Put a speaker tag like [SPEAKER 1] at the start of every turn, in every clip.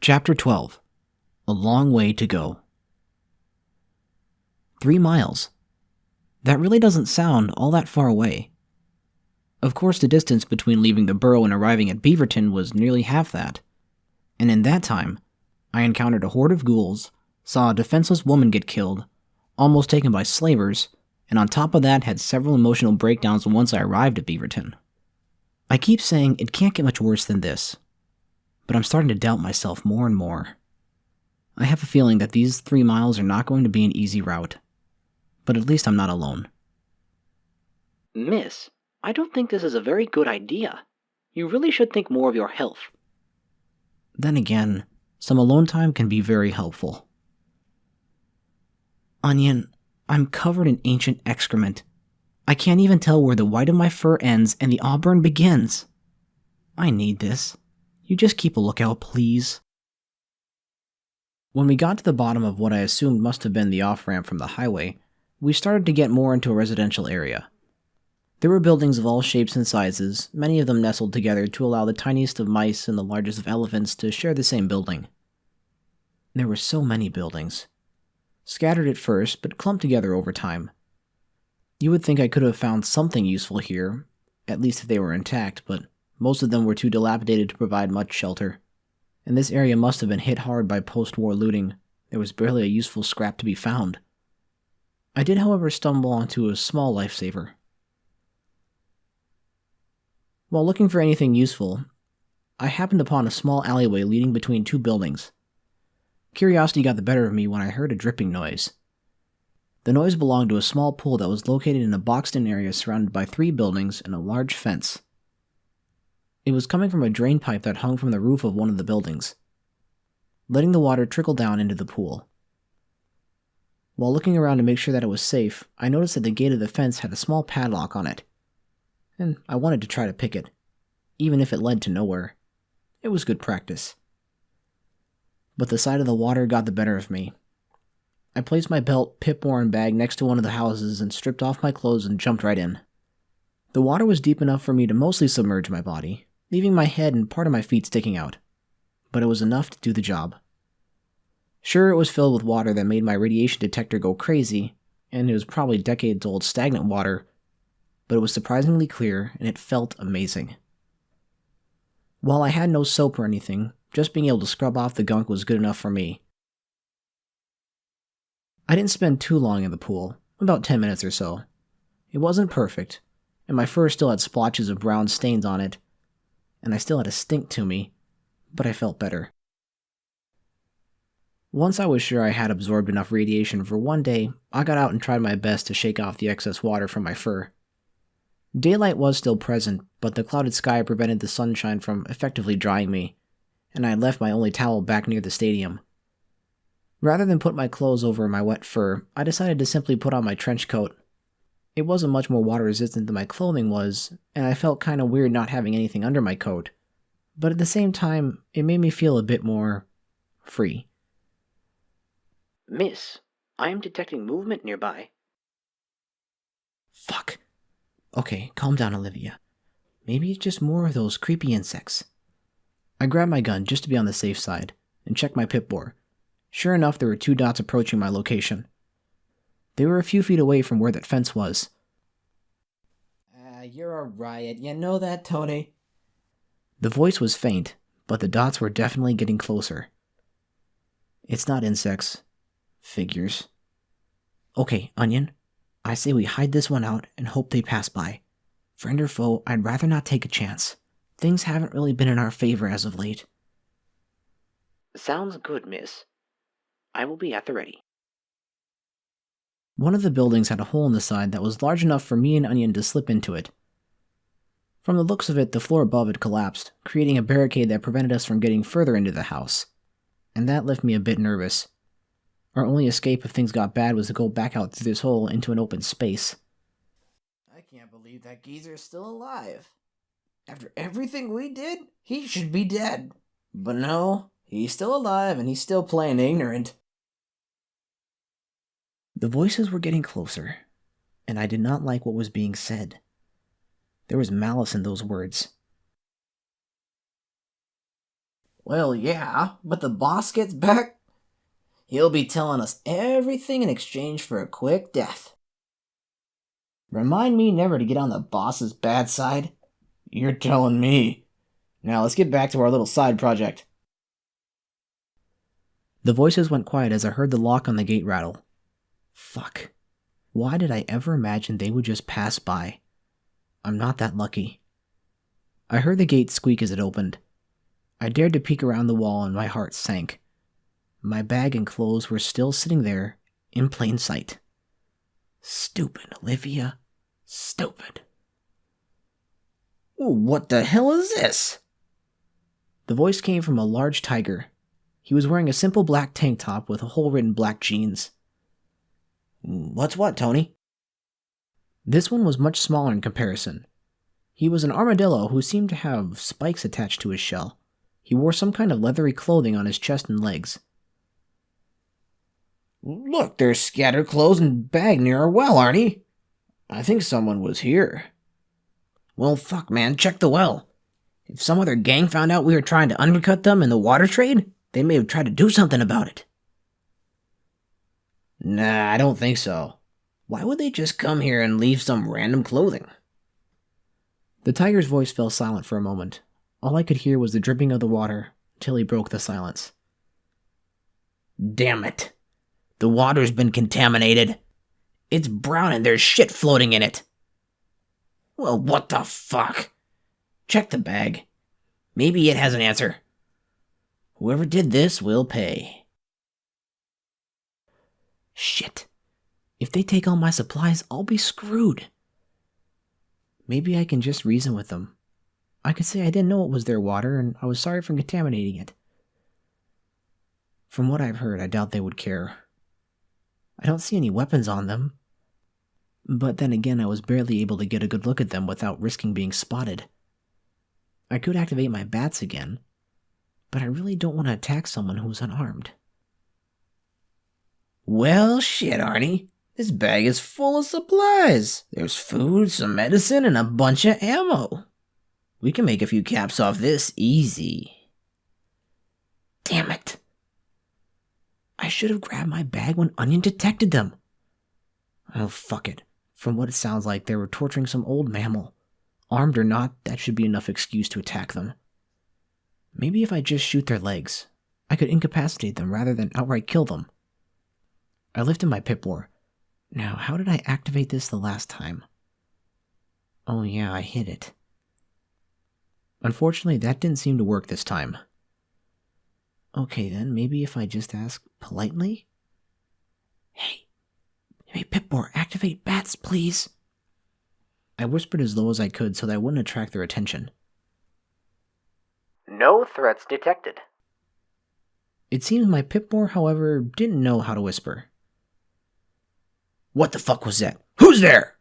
[SPEAKER 1] Chapter 12. A Long Way to Go. 3 miles. That really doesn't sound all that far away. Of course, the distance between leaving the Burrow and arriving at Beaverton was nearly half that. And in that time, I encountered a horde of ghouls, saw a defenseless woman get killed, almost taken by slavers, and on top of that had several emotional breakdowns once I arrived at Beaverton. I keep saying it can't get much worse than this, but I'm starting to doubt myself more and more. I have a feeling that these 3 miles are not going to be an easy route, but at least I'm not alone.
[SPEAKER 2] Miss, I don't think this is a very good idea. You really should think more of your health.
[SPEAKER 1] Then again, some alone time can be very helpful. Onion, I'm covered in ancient excrement. I can't even tell where the white of my fur ends and the auburn begins. I need this. You just keep a lookout, please. When we got to the bottom of what I assumed must have been the off-ramp from the highway, we started to get more into a residential area. There were buildings of all shapes and sizes, many of them nestled together to allow the tiniest of mice and the largest of elephants to share the same building. There were so many buildings. Scattered at first, but clumped together over time. You would think I could have found something useful here, at least if they were intact, but most of them were too dilapidated to provide much shelter. And this area must have been hit hard by post-war looting. There was barely a useful scrap to be found. I did, however, stumble onto a small lifesaver. While looking for anything useful, I happened upon a small alleyway leading between 2 buildings. Curiosity got the better of me when I heard a dripping noise. The noise belonged to a small pool that was located in a boxed-in area surrounded by 3 buildings and a large fence. It was coming from a drain pipe that hung from the roof of one of the buildings, letting the water trickle down into the pool. While looking around to make sure that it was safe, I noticed that the gate of the fence had a small padlock on it, and I wanted to try to pick it, even if it led to nowhere. It was good practice. But the sight of the water got the better of me. I placed my belt, pip-worn bag next to one of the houses and stripped off my clothes and jumped right in. The water was deep enough for me to mostly submerge my body, leaving my head and part of my feet sticking out, but it was enough to do the job. Sure, it was filled with water that made my radiation detector go crazy, and it was probably decades-old stagnant water, but it was surprisingly clear and it felt amazing. While I had no soap or anything, just being able to scrub off the gunk was good enough for me. I didn't spend too long in the pool, about 10 minutes or so. It wasn't perfect, and my fur still had splotches of brown stains on it, and I still had a stink to me, but I felt better. Once I was sure I had absorbed enough radiation for one day, I got out and tried my best to shake off the excess water from my fur. Daylight was still present, but the clouded sky prevented the sunshine from effectively drying me, and I had left my only towel back near the stadium. Rather than put my clothes over my wet fur, I decided to simply put on my trench coat. It wasn't much more water resistant than my clothing was, and I felt kinda weird not having anything under my coat, but at the same time, it made me feel a bit more free.
[SPEAKER 2] Miss, I am detecting movement nearby.
[SPEAKER 1] Fuck. Okay, calm down, Olivia. Maybe it's just more of those creepy insects. I grabbed my gun just to be on the safe side, and checked my pip-bore. Sure enough, there were 2 dots approaching my location. They were a few feet away from where that fence was.
[SPEAKER 3] You're a riot, you know that, Tony?
[SPEAKER 1] The voice was faint, but the dots were definitely getting closer. It's not insects. Figures. Okay, Onion. I say we hide this one out and hope they pass by. Friend or foe, I'd rather not take a chance. Things haven't really been in our favor as of late.
[SPEAKER 2] Sounds good, miss. I will be at the ready.
[SPEAKER 1] One of the buildings had a hole in the side that was large enough for me and Onion to slip into it. From the looks of it, the floor above had collapsed, creating a barricade that prevented us from getting further into the house. And that left me a bit nervous. Our only escape if things got bad was to go back out through this hole into an open space.
[SPEAKER 3] I can't believe that geezer's still alive. After everything we did, he should be dead. But no, he's still alive and he's still playing ignorant.
[SPEAKER 1] The voices were getting closer, and I did not like what was being said. There was malice in those words.
[SPEAKER 3] Well, yeah, but the boss gets back, he'll be telling us everything in exchange for a quick death. Remind me never to get on the boss's bad side. You're telling me. Now let's get back to our little side project.
[SPEAKER 1] The voices went quiet as I heard the lock on the gate rattle. Fuck. Why did I ever imagine they would just pass by? I'm not that lucky. I heard the gate squeak as it opened. I dared to peek around the wall and my heart sank. My bag and clothes were still sitting there, in plain sight. Stupid, Olivia. Stupid.
[SPEAKER 3] What the hell is this?
[SPEAKER 1] The voice came from a large tiger. He was wearing a simple black tank top with hole-ridden black jeans.
[SPEAKER 3] What's what, Tony?
[SPEAKER 1] This one was much smaller in comparison. He was an armadillo who seemed to have spikes attached to his shell. He wore some kind of leathery clothing on his chest and legs.
[SPEAKER 3] Look, there's scattered clothes and bag near our well, Arnie. I think someone was here. Well, fuck, man, check the well. If some other gang found out we were trying to undercut them in the water trade, they may have tried to do something about it. Nah, I don't think so. Why would they just come here and leave some random clothing?
[SPEAKER 1] The tiger's voice fell silent for a moment. All I could hear was the dripping of the water until he broke the silence.
[SPEAKER 3] Damn it. The water's been contaminated. It's brown and there's shit floating in it. Well, what the fuck? Check the bag. Maybe it has an answer. Whoever did this will pay.
[SPEAKER 1] Shit. If they take all my supplies, I'll be screwed. Maybe I can just reason with them. I could say I didn't know it was their water and I was sorry for contaminating it. From what I've heard, I doubt they would care. I don't see any weapons on them. But then again, I was barely able to get a good look at them without risking being spotted. I could activate my bats again, but I really don't want to attack someone who's unarmed.
[SPEAKER 3] Well, shit, Arnie. This bag is full of supplies. There's food, some medicine, and a bunch of ammo. We can make a few caps off this easy.
[SPEAKER 1] Damn it. I should have grabbed my bag when Onion detected them. Oh, fuck it. From what it sounds like, they were torturing some old mammal. Armed or not, that should be enough excuse to attack them. Maybe if I just shoot their legs, I could incapacitate them rather than outright kill them. I lifted my pip-war. Now, how did I activate this the last time? Oh yeah, I hit it. Unfortunately, that didn't seem to work this time. Okay then, maybe if I just ask politely? Hey, Pip-Boar, activate bats, please. I whispered as low as I could so that I wouldn't attract their attention.
[SPEAKER 2] No threats detected.
[SPEAKER 1] It seems my Pip-Boar, however, didn't know how to whisper.
[SPEAKER 3] What the fuck was that? Who's there?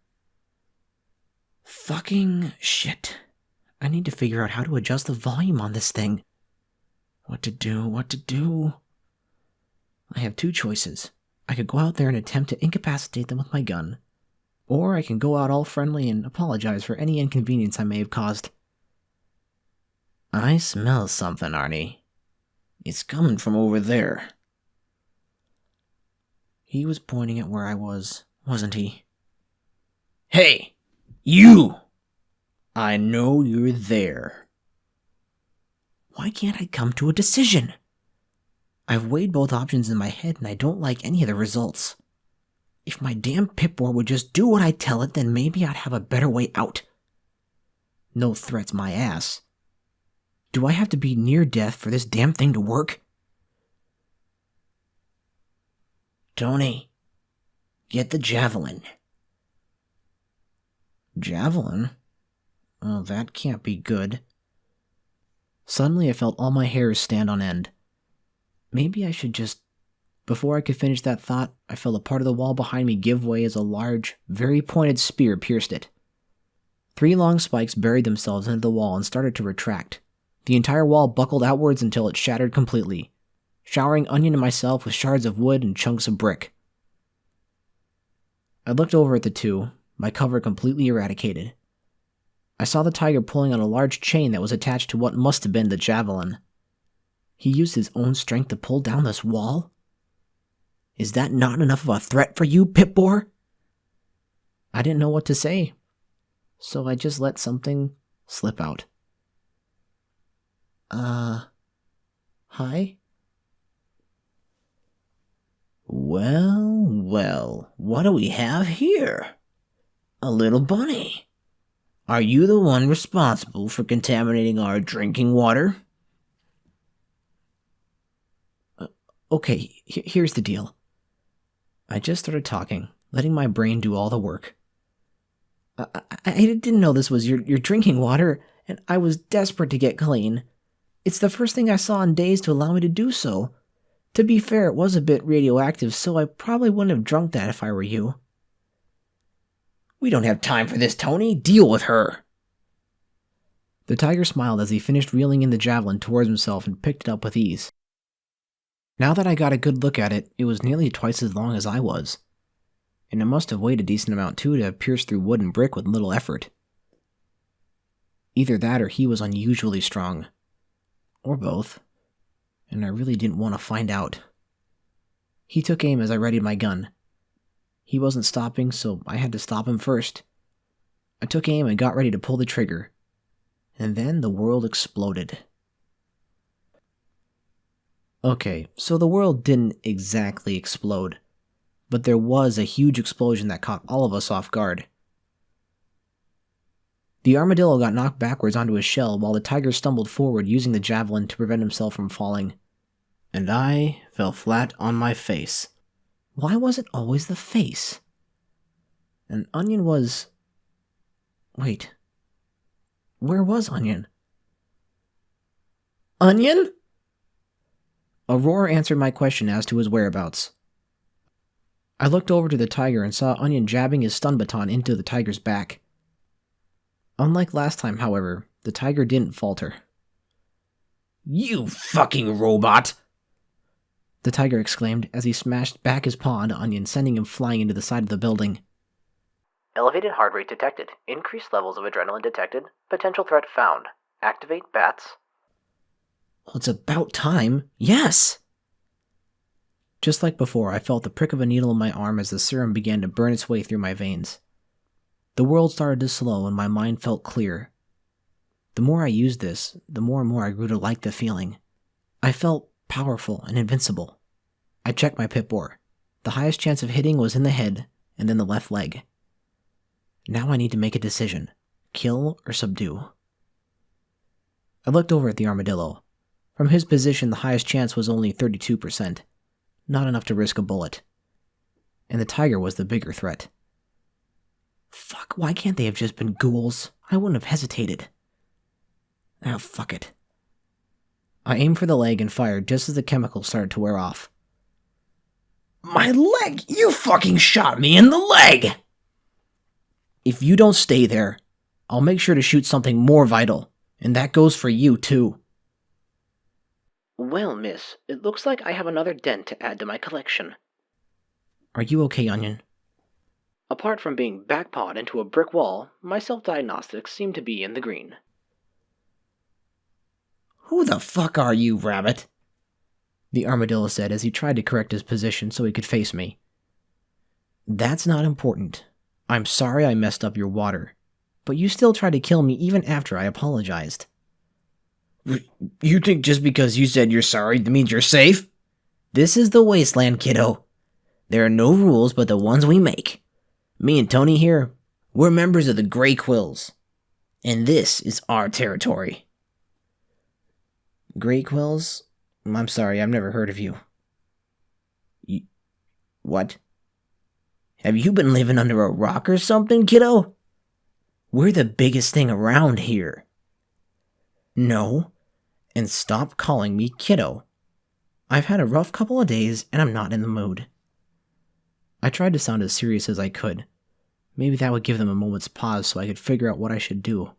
[SPEAKER 1] Fucking shit. I need to figure out how to adjust the volume on this thing. What to do? I have two choices. I could go out there and attempt to incapacitate them with my gun, or I can go out all friendly and apologize for any inconvenience I may have caused.
[SPEAKER 3] I smell something, Arnie. It's coming from over there.
[SPEAKER 1] He was pointing at where I was, wasn't he?
[SPEAKER 3] Hey, you! I know you're there.
[SPEAKER 1] Why can't I come to a decision? I've weighed both options in my head and I don't like any of the results. If my damn Pip-Boar would just do what I tell it, then maybe I'd have a better way out. No threats, my ass. Do I have to be near death for this damn thing to work?
[SPEAKER 3] Tony, get the javelin.
[SPEAKER 1] Javelin? Oh, that can't be good. Suddenly I felt all my hairs stand on end. Maybe I should just... Before I could finish that thought, I felt a part of the wall behind me give way as a large, very pointed spear pierced it. 3 long spikes buried themselves into the wall and started to retract. The entire wall buckled outwards until it shattered completely, showering Onion and myself with shards of wood and chunks of brick. I looked over at the two, my cover completely eradicated. I saw the tiger pulling on a large chain that was attached to what must have been the javelin. He used his own strength to pull down this wall? Is that not enough of a threat for you, Pip-Boar? I didn't know what to say, so I just let something slip out. Hi? Well, what do we have here? A little bunny. Are you the one responsible for contaminating our drinking water? Okay, here's the deal. I just started talking, letting my brain do all the work. I didn't know this was your drinking water, and I was desperate to get clean. It's the first thing I saw in days to allow me to do so. To be fair, it was a bit radioactive, so I probably wouldn't have drunk that if I were you. We don't have time for this, Tony. Deal with her. The tiger smiled as he finished reeling in the javelin towards himself and picked it up with ease. Now that I got a good look at it, it was nearly twice as long as I was. And it must have weighed a decent amount too to have pierced through wood and brick with little effort. Either that or he was unusually strong. Or both. And I really didn't want to find out. He took aim as I readied my gun. He wasn't stopping, so I had to stop him first. I took aim and got ready to pull the trigger. And then the world exploded. Okay, so the world didn't exactly explode, but there was a huge explosion that caught all of us off guard. The armadillo got knocked backwards onto his shell while the tiger stumbled forward using the javelin to prevent himself from falling. And I fell flat on my face. Why was it always the face? And Onion was... Wait. Where was Onion? Onion? A roar answered my question as to his whereabouts. I looked over to the tiger and saw Onion jabbing his stun baton into the tiger's back. Unlike last time, however, the tiger didn't falter. You fucking robot! The tiger exclaimed as he smashed back his paw onto Onion, sending him flying into the side of the building.
[SPEAKER 2] Elevated heart rate detected. Increased levels of adrenaline detected. Potential threat found. Activate bats.
[SPEAKER 1] Well, it's about time. Yes! Just like before, I felt the prick of a needle in my arm as the serum began to burn its way through my veins. The world started to slow and my mind felt clear. The more I used this, the more and more I grew to like the feeling. I felt powerful and invincible. I checked my Pip-Boar. The highest chance of hitting was in the head and then the left leg. Now I need to make a decision. Kill or subdue. I looked over at the armadillo. From his position, the highest chance was only 32%. Not enough to risk a bullet. And the tiger was the bigger threat. Fuck, why can't they have just been ghouls? I wouldn't have hesitated. Ah, fuck it. I aimed for the leg and fired just as the chemicals started to wear off. My leg! You fucking shot me in the leg! If you don't stay there, I'll make sure to shoot something more vital, and that goes for you too.
[SPEAKER 2] Well, miss, it looks like I have another dent to add to my collection.
[SPEAKER 1] Are you okay, Onion?
[SPEAKER 2] Apart from being backpawed into a brick wall, my self-diagnostics seem to be in the green.
[SPEAKER 1] Who the fuck are you, Rabbit? The armadillo said as he tried to correct his position so he could face me. That's not important. I'm sorry I messed up your water, but you still tried to kill me even after I apologized. You think just because you said you're sorry that means you're safe? This is the wasteland, kiddo. There are no rules but the ones we make. Me and Tony here, we're members of the Grey Quills. And this is our territory. Grey Quills? I'm sorry, I've never heard of you. What? Have you been living under a rock or something, kiddo? We're the biggest thing around here. No, and stop calling me kiddo. I've had a rough couple of days and I'm not in the mood. I tried to sound as serious as I could. Maybe that would give them a moment's pause so I could figure out what I should do.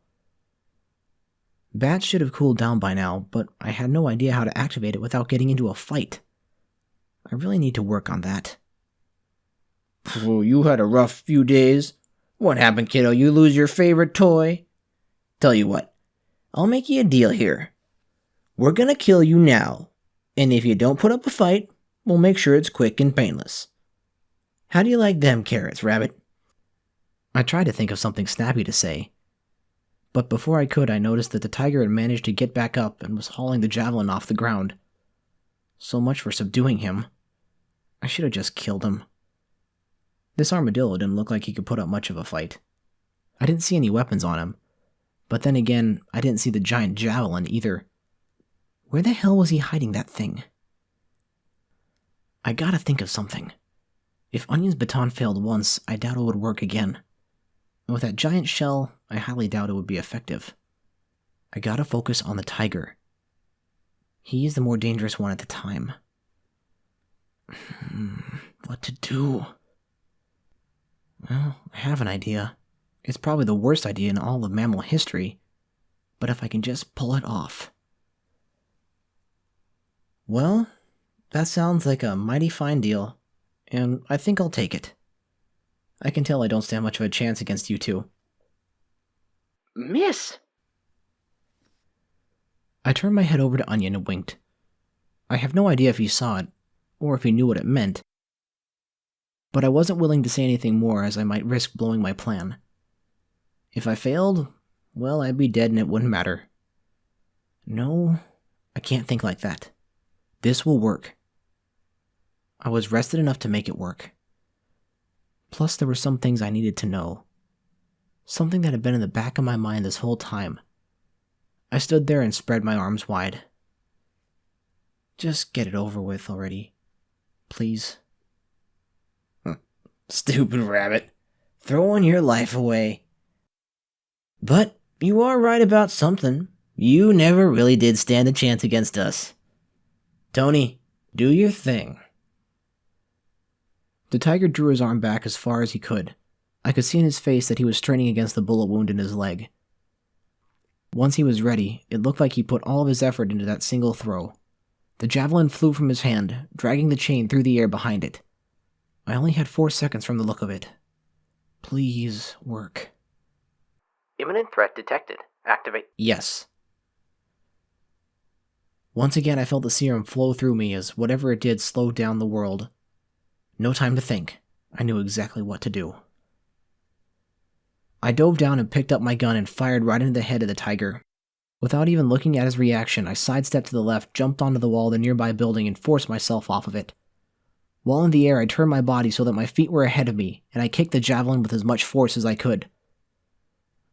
[SPEAKER 1] Bats should have cooled down by now, but I had no idea how to activate it without getting into a fight. I really need to work on that. Oh, you had a rough few days. What happened, kiddo? You lose your favorite toy? Tell you what, I'll make you a deal here. We're gonna kill you now,
[SPEAKER 3] And if you don't put up a fight, we'll make sure it's quick and painless. How do you like them carrots, Rabbit?
[SPEAKER 1] I tried to think of something snappy to say, but before I could, I noticed that the tiger had managed to get back up and was hauling the javelin off the ground. So much for subduing him. I should have just killed him. This armadillo didn't look like he could put up much of a fight. I didn't see any weapons on him, but then again, I didn't see the giant javelin either. Where the hell was he hiding that thing? I gotta think of something. If Onion's baton failed once, I doubt it would work again. And with that giant shell, I highly doubt it would be effective. I gotta focus on the tiger. He is the more dangerous one at the time. What to do? Well, I have an idea. It's probably the worst idea in all of mammal history, but if I can just pull it off. Well, that sounds like a mighty fine deal, and I think I'll take it. I can tell I don't stand much of a chance against you two.
[SPEAKER 2] Miss!
[SPEAKER 1] I turned my head over to Onion and winked. I have no idea if he saw it, or if he knew what it meant, but I wasn't willing to say anything more as I might risk blowing my plan. If I failed, well, I'd be dead and it wouldn't matter. No, I can't think like that. This will work. I was rested enough to make it work. Plus, there were some things I needed to know. Something that had been in the back of my mind this whole time. I stood there and spread my arms wide. Just get it over with already. Please.
[SPEAKER 3] Stupid rabbit. Throwing your life away. But you are right about something. You never really did stand a chance against us. Tony, do your thing.
[SPEAKER 1] The tiger drew his arm back as far as he could. I could see in his face that he was straining against the bullet wound in his leg. Once he was ready, it looked like he put all of his effort into that single throw. The javelin flew from his hand, dragging the chain through the air behind it. I only had 4 seconds from the look of it. Please work.
[SPEAKER 2] Imminent threat detected. Activate.
[SPEAKER 1] Yes. Once again, I felt the serum flow through me as whatever it did slowed down the world. No time to think. I knew exactly what to do. I dove down and picked up my gun and fired right into the head of the tiger. Without even looking at his reaction, I sidestepped to the left, jumped onto the wall of the nearby building, and forced myself off of it. While in the air, I turned my body so that my feet were ahead of me, and I kicked the javelin with as much force as I could.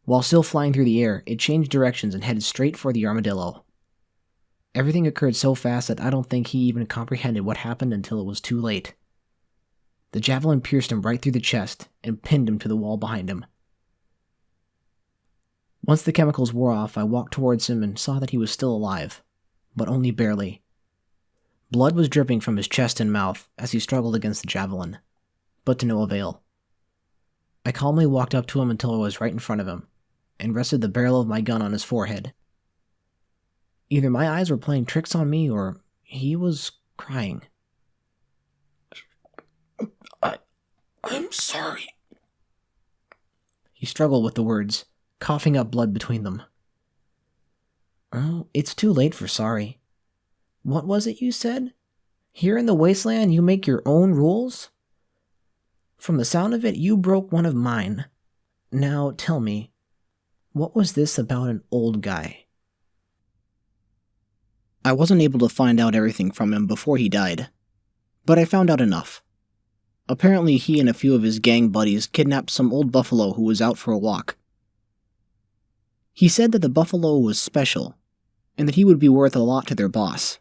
[SPEAKER 1] While still flying through the air, it changed directions and headed straight for the armadillo. Everything occurred so fast that I don't think he even comprehended what happened until it was too late. The javelin pierced him right through the chest and pinned him to the wall behind him. Once the chemicals wore off, I walked towards him and saw that he was still alive, but only barely. Blood was dripping from his chest and mouth as he struggled against the javelin, but to no avail. I calmly walked up to him until I was right in front of him, and rested the barrel of my gun on his forehead. Either my eyes were playing tricks on me, or he was crying. I'm sorry. He struggled with the words, coughing up blood between them. Oh, it's too late for sorry. What was it you said? Here in the wasteland you make your own rules? From the sound of it, you broke one of mine. Now tell me, what was this about an old guy? I wasn't able to find out everything from him before he died, but I found out enough. Apparently he and a few of his gang buddies kidnapped some old buffalo who was out for a walk. He said that the buffalo was special, and that he would be worth a lot to their boss.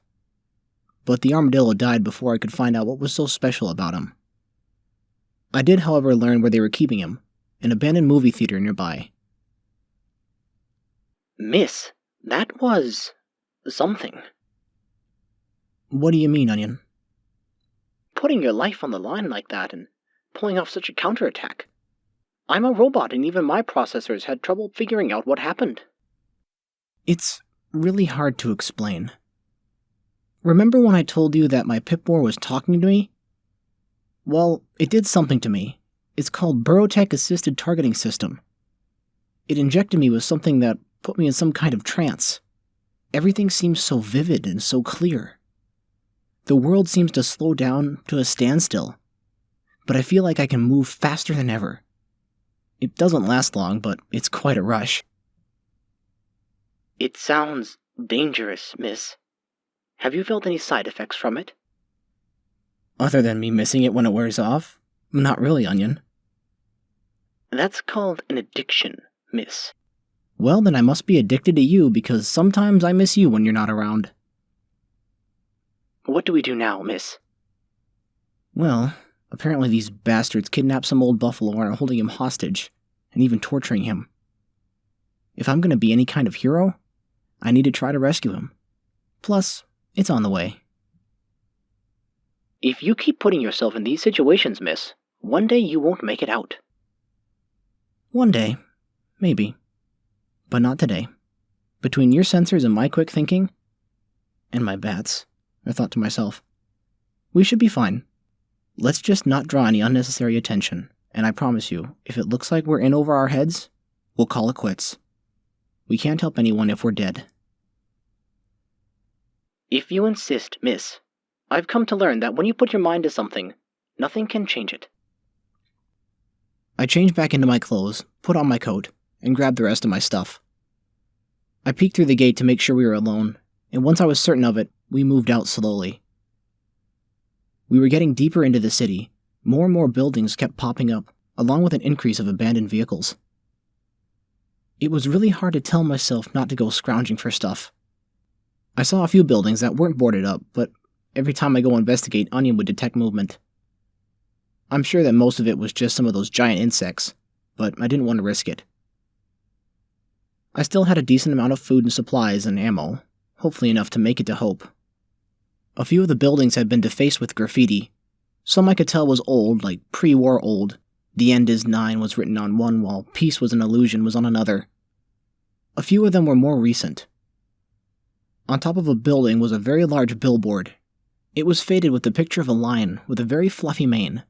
[SPEAKER 1] But the armadillo died before I could find out what was so special about him. I did, however, learn where they were keeping him, an abandoned movie theater nearby.
[SPEAKER 3] Miss, that was something.
[SPEAKER 1] What do you mean, Onion?
[SPEAKER 3] Putting your life on the line like that and pulling off such a counterattack. I'm a robot and even my processors had trouble figuring out what happened.
[SPEAKER 1] It's really hard to explain. Remember when I told you that my Pip-Boar was talking to me? Well, it did something to me. It's called Burrow Assisted Targeting System. It injected me with something that put me in some kind of trance. Everything seemed so vivid and so clear. The world seems to slow down to a standstill, but I feel like I can move faster than ever. It doesn't last long, but it's quite a rush.
[SPEAKER 4] It sounds dangerous, miss. Have you felt any side effects from it?
[SPEAKER 1] Other than me missing it when it wears off? Not really, Onion.
[SPEAKER 4] That's called an addiction, miss.
[SPEAKER 1] Well, then I must be addicted to you because sometimes I miss you when you're not around.
[SPEAKER 4] What do we do now, miss?
[SPEAKER 1] Well, apparently these bastards kidnapped some old buffalo and are holding him hostage, and even torturing him. If I'm going to be any kind of hero, I need to try to rescue him. Plus, it's on the way.
[SPEAKER 4] If you keep putting yourself in these situations, miss, one day you won't make it out.
[SPEAKER 1] One day, maybe. But not today. Between your sensors and my quick thinking, and my bats, I thought to myself, we should be fine. Let's just not draw any unnecessary attention, and I promise you, if it looks like we're in over our heads, we'll call it quits. We can't help anyone if we're dead.
[SPEAKER 4] If you insist, miss, I've come to learn that when you put your mind to something, nothing can change it.
[SPEAKER 1] I changed back into my clothes, put on my coat, and grabbed the rest of my stuff. I peeked through the gate to make sure we were alone, and once I was certain of it, we moved out slowly. We were getting deeper into the city. More and more buildings kept popping up, along with an increase of abandoned vehicles. It was really hard to tell myself not to go scrounging for stuff. I saw a few buildings that weren't boarded up, but every time I go investigate, Onion would detect movement. I'm sure that most of it was just some of those giant insects, but I didn't want to risk it. I still had a decent amount of food and supplies and ammo, hopefully enough to make it to Hope. A few of the buildings had been defaced with graffiti. Some I could tell was old, like pre-war old. The end is 9 was written on one, while peace was an illusion was on another. A few of them were more recent. On top of a building was a very large billboard. It was faded with the picture of a lion with a very fluffy mane.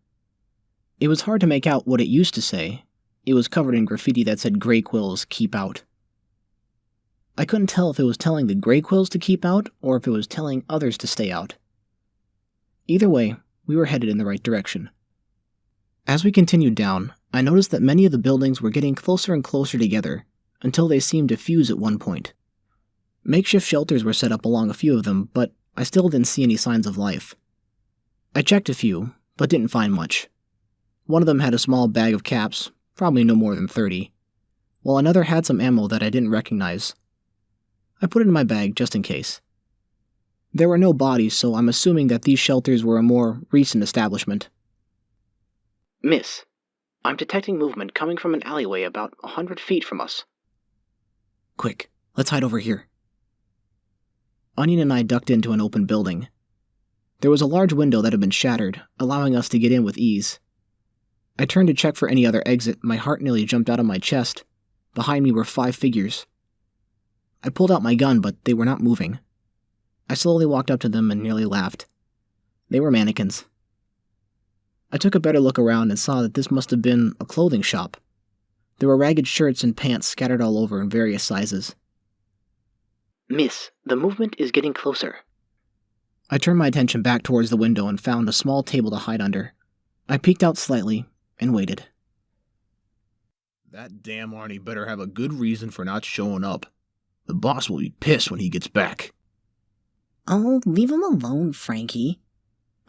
[SPEAKER 1] It was hard to make out what it used to say. It was covered in graffiti that said "Grey Quills, keep out." I couldn't tell if it was telling the Grey Quills to keep out or if it was telling others to stay out. Either way, we were headed in the right direction. As we continued down, I noticed that many of the buildings were getting closer and closer together until they seemed to fuse at one point. Makeshift shelters were set up along a few of them, but I still didn't see any signs of life. I checked a few, but didn't find much. One of them had a small bag of caps, probably no more than 30, while another had some ammo that I didn't recognize. I put it in my bag just in case. There were no bodies, so I'm assuming that these shelters were a more recent establishment.
[SPEAKER 4] Miss, I'm detecting movement coming from an alleyway about 100 feet from us.
[SPEAKER 1] Quick, let's hide over here. Onion and I ducked into an open building. There was a large window that had been shattered, allowing us to get in with ease. I turned to check for any other exit. My heart nearly jumped out of my chest. Behind me were 5 figures. I pulled out my gun, but they were not moving. I slowly walked up to them and nearly laughed. They were mannequins. I took a better look around and saw that this must have been a clothing shop. There were ragged shirts and pants scattered all over in various sizes.
[SPEAKER 4] Miss, the movement is getting closer.
[SPEAKER 1] I turned my attention back towards the window and found a small table to hide under. I peeked out slightly and waited.
[SPEAKER 5] That damn Arnie better have a good reason for not showing up. The boss will be pissed when he gets back.
[SPEAKER 3] Oh, leave him alone, Frankie.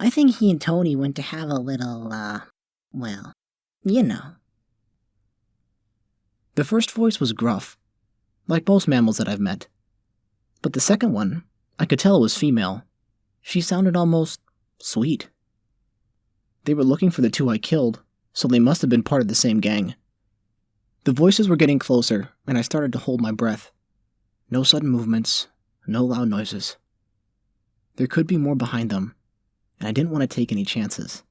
[SPEAKER 3] I think he and Tony went to have a little, well, you know.
[SPEAKER 1] The first voice was gruff, like most mammals that I've met. But the second one, I could tell it was female. She sounded almost sweet. They were looking for the 2 I killed, so they must have been part of the same gang. The voices were getting closer, and I started to hold my breath. No sudden movements, no loud noises. There could be more behind them, and I didn't want to take any chances.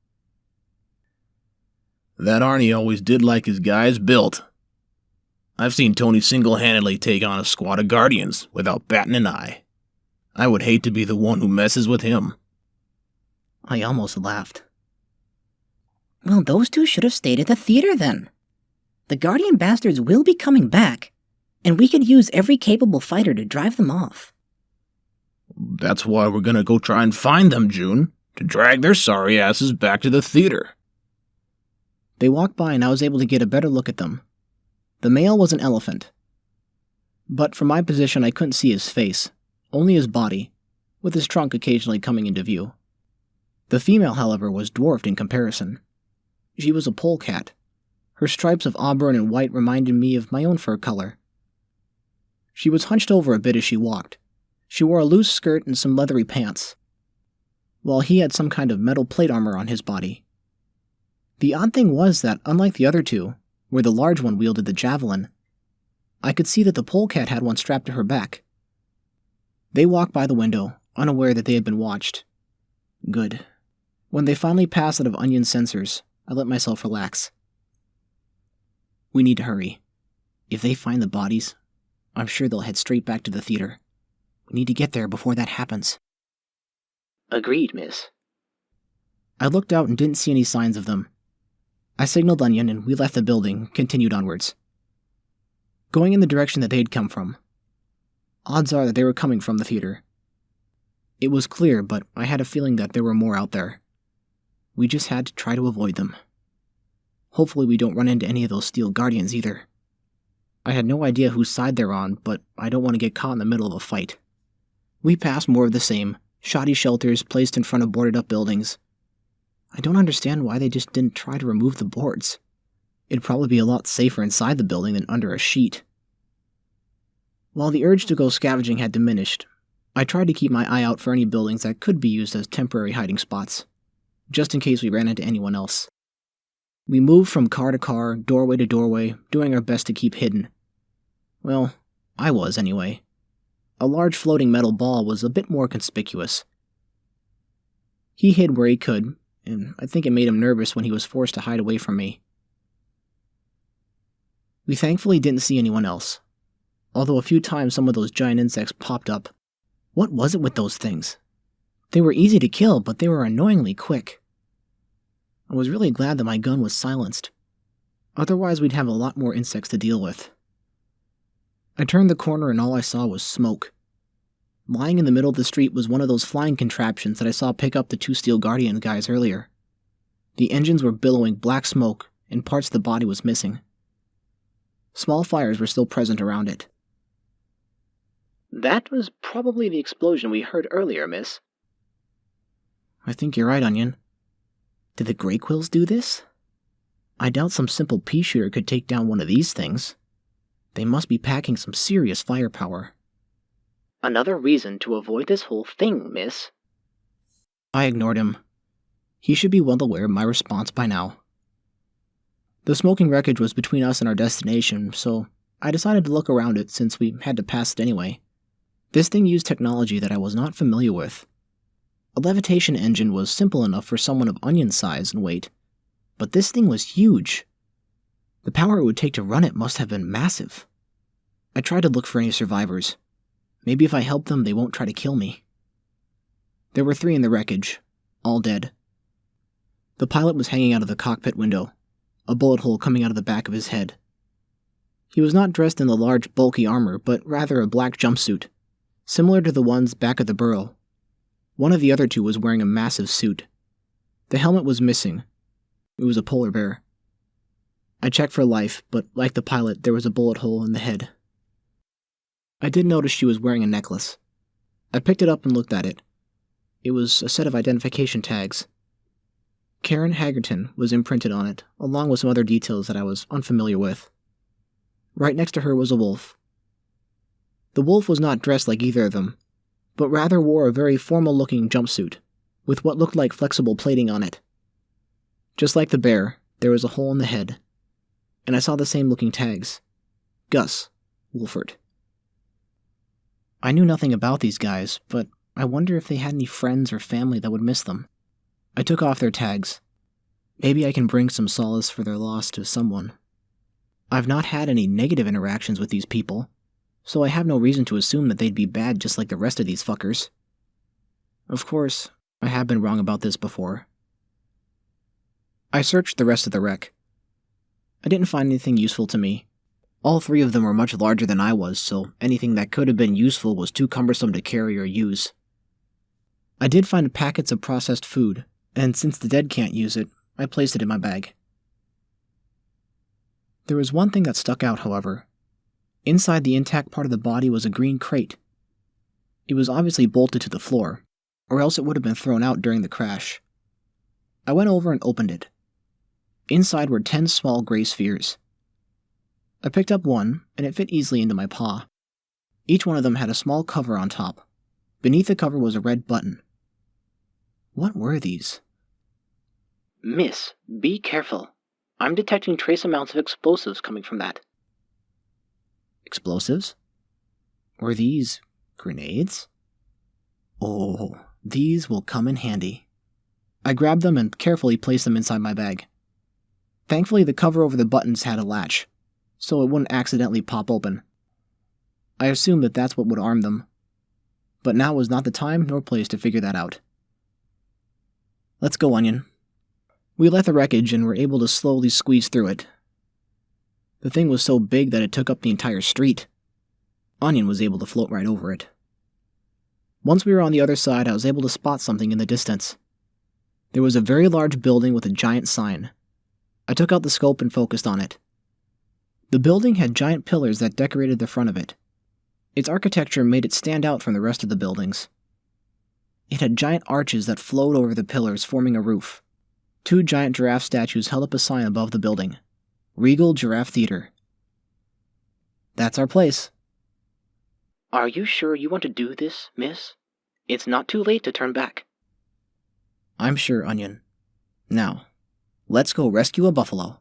[SPEAKER 5] That Arnie always did like his guys built. I've seen Tony single-handedly take on a squad of guardians without batting an eye. I would hate to be the one who messes with him.
[SPEAKER 1] I almost laughed.
[SPEAKER 3] Well, those 2 should have stayed at the theater then. The Guardian bastards will be coming back, and we could use every capable fighter to drive them off.
[SPEAKER 5] That's why we're gonna go try and find them, June, to drag their sorry asses back to the theater.
[SPEAKER 1] They walked by and I was able to get a better look at them. The male was an elephant. But from my position I couldn't see his face, only his body, with his trunk occasionally coming into view. The female, however, was dwarfed in comparison. She was a polecat. Her stripes of auburn and white reminded me of my own fur color. She was hunched over a bit as she walked. She wore a loose skirt and some leathery pants, while he had some kind of metal plate armor on his body. The odd thing was that, unlike the other two, where the large one wielded the javelin, I could see that the polecat had one strapped to her back. They walked by the window, unaware that they had been watched. Good. When they finally passed out of Onion's sensors, I let myself relax. We need to hurry. If they find the bodies, I'm sure they'll head straight back to the theater. We need to get there before that happens.
[SPEAKER 4] Agreed, miss.
[SPEAKER 1] I looked out and didn't see any signs of them. I signaled Onion and we left the building, continued onwards, going in the direction that they had come from. Odds are that they were coming from the theater. It was clear, but I had a feeling that there were more out there. We just had to try to avoid them. Hopefully we don't run into any of those steel guardians either. I had no idea whose side they're on, but I don't want to get caught in the middle of a fight. We passed more of the same, shoddy shelters placed in front of boarded-up buildings. I don't understand why they just didn't try to remove the boards. It'd probably be a lot safer inside the building than under a sheet. While the urge to go scavenging had diminished, I tried to keep my eye out for any buildings that could be used as temporary hiding spots, just in case we ran into anyone else. We moved from car to car, doorway to doorway, doing our best to keep hidden. Well, I was anyway. A large floating metal ball was a bit more conspicuous. He hid where he could, and I think it made him nervous when he was forced to hide away from me. We thankfully didn't see anyone else, although a few times some of those giant insects popped up. What was it with those things? They were easy to kill, but they were annoyingly quick. I was really glad that my gun was silenced. Otherwise we'd have a lot more insects to deal with. I turned the corner and all I saw was smoke. Lying in the middle of the street was one of those flying contraptions that I saw pick up the two Steel Guardian guys earlier. The engines were billowing black smoke, and parts of the body was missing. Small fires were still present around it.
[SPEAKER 4] That was probably the explosion we heard earlier, miss.
[SPEAKER 1] I think you're right, Onion. Did the Grey Quills do this? I doubt some simple pea shooter could take down one of these things. They must be packing some serious firepower.
[SPEAKER 4] Another reason to avoid this whole thing, miss.
[SPEAKER 1] I ignored him. He should be well aware of my response by now. The smoking wreckage was between us and our destination, so I decided to look around it since we had to pass it anyway. This thing used technology that I was not familiar with. A levitation engine was simple enough for someone of Onion size and weight, but this thing was huge. The power it would take to run it must have been massive. I tried to look for any survivors. Maybe if I help them, they won't try to kill me. There were 3 in the wreckage, all dead. The pilot was hanging out of the cockpit window, a bullet hole coming out of the back of his head. He was not dressed in the large, bulky armor, but rather a black jumpsuit, similar to the ones back at the Burrow. One of the other 2 was wearing a massive suit. The helmet was missing. It was a polar bear. I checked for life, but like the pilot, there was a bullet hole in the head. I did notice she was wearing a necklace. I picked it up and looked at it. It was a set of identification tags. Karen Haggerton was imprinted on it, along with some other details that I was unfamiliar with. Right next to her was a wolf. The wolf was not dressed like either of them, but rather wore a very formal-looking jumpsuit, with what looked like flexible plating on it. Just like the bear, there was a hole in the head, and I saw the same-looking tags. Gus, Wolford. I knew nothing about these guys, but I wonder if they had any friends or family that would miss them. I took off their tags. Maybe I can bring some solace for their loss to someone. I've not had any negative interactions with these people, so I have no reason to assume that they'd be bad just like the rest of these fuckers. Of course, I have been wrong about this before. I searched the rest of the wreck. I didn't find anything useful to me. All 3 of them were much larger than I was, so anything that could have been useful was too cumbersome to carry or use. I did find packets of processed food, and since the dead can't use it, I placed it in my bag. There was one thing that stuck out, however. Inside the intact part of the body was a green crate. It was obviously bolted to the floor, or else it would have been thrown out during the crash. I went over and opened it. Inside were 10 small gray spheres. I picked up one, and it fit easily into my paw. Each one of them had a small cover on top. Beneath the cover was a red button. What were these?
[SPEAKER 4] Miss, be careful. I'm detecting trace amounts of explosives coming from that.
[SPEAKER 1] Explosives? Were these grenades? Oh, these will come in handy. I grabbed them and carefully placed them inside my bag. Thankfully, the cover over the buttons had a latch, so it wouldn't accidentally pop open. I assumed that that's what would arm them, but now was not the time nor place to figure that out. Let's go, Onion. We left the wreckage and were able to slowly squeeze through it. The thing was so big that it took up the entire street. Onion was able to float right over it. Once we were on the other side, I was able to spot something in the distance. There was a very large building with a giant sign. I took out the scope and focused on it. The building had giant pillars that decorated the front of it. Its architecture made it stand out from the rest of the buildings. It had giant arches that flowed over the pillars, forming a roof. 2 giant giraffe statues held up a sign above the building. Regal Giraffe Theater. That's our place.
[SPEAKER 4] Are you sure you want to do this, miss? It's not too late to turn back.
[SPEAKER 1] I'm sure, Onion. Now, let's go rescue a buffalo.